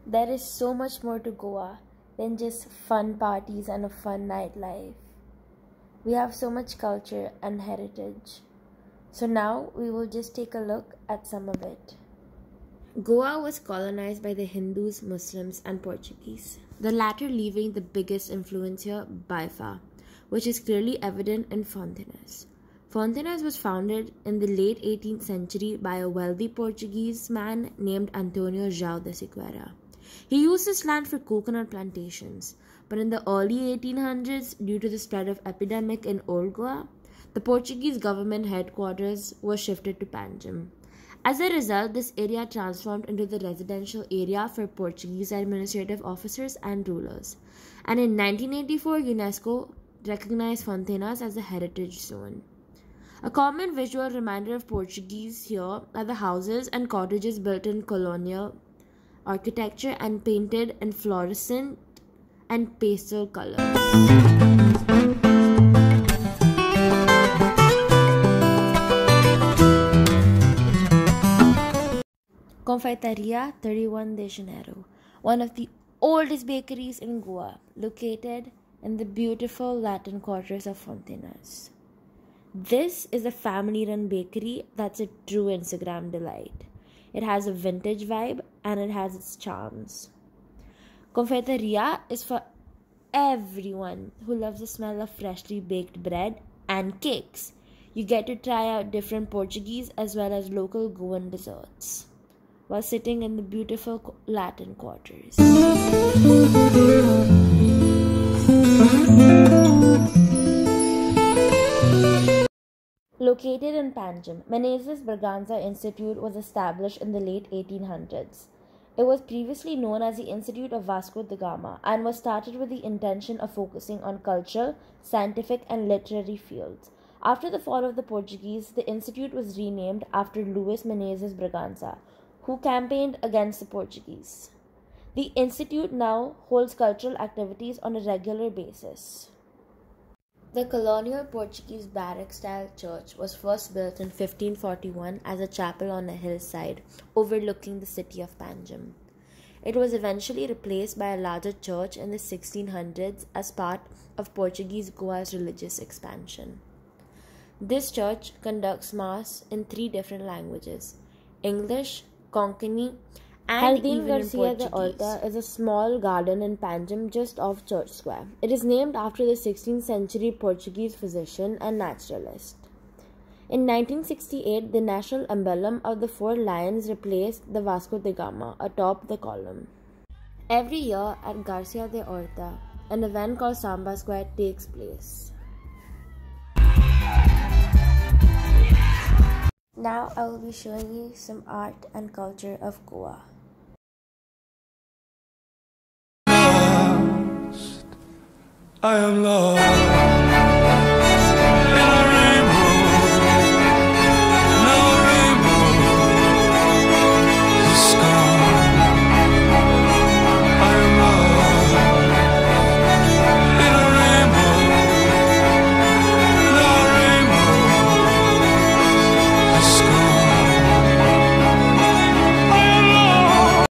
There is so much more to Goa than just fun parties and a fun nightlife. We have so much culture and heritage. So now we will just take a look at some of it. Goa was colonized by the Hindus, Muslims, and Portuguese, the latter leaving the biggest influence here by far, which is clearly evident in Fontenas. Fontenas was founded in the late 18th century by a wealthy Portuguese man named Antonio João de Siqueira. He used this land for coconut plantations, but in the early 1800s, due to the spread of epidemic in Old Goa, the Portuguese government headquarters was shifted to Panjim. As a result, this area transformed into the residential area for Portuguese administrative officers and rulers. And in 1984, UNESCO recognized Fontenas as a heritage zone. A common visual reminder of Portuguese here are the houses and cottages built in colonial architecture and painted in fluorescent and pastel colors. Confeitaria 31 de Janeiro, one of the oldest bakeries in Goa, located in the beautiful Latin quarters of Fontenas. This is a family-run bakery that's a true Instagram delight. It has a vintage vibe and it has its charms. Confeitaria is for everyone who loves the smell of freshly baked bread and cakes. You get to try out different Portuguese as well as local Goan desserts while sitting in the beautiful Latin quarters. Located in Panjim, Menezes Braganza Institute was established in the late 1800s. It was previously known as the Institute of Vasco da Gama and was started with the intention of focusing on cultural, scientific, and literary fields. After the fall of the Portuguese, the institute was renamed after Luis Menezes Braganza, who campaigned against the Portuguese. The institute now holds cultural activities on a regular basis. The colonial Portuguese barrack-style church was first built in 1541 as a chapel on a hillside overlooking the city of Panjim. It was eventually replaced by a larger church in the 1600s as part of Portuguese Goa's religious expansion. This church conducts mass in 3 different languages: English, Konkani, and even in Portuguese. de Horta is a small garden in Panjim just off Church Square. It is named after the 16th century Portuguese physician and naturalist. In 1968, the national emblem of the 4 lions replaced the Vasco da Gama atop the column. Every year at Garcia de Horta, an event called Samba Square takes place. Now I will be showing you some art and culture of Goa. I am lost.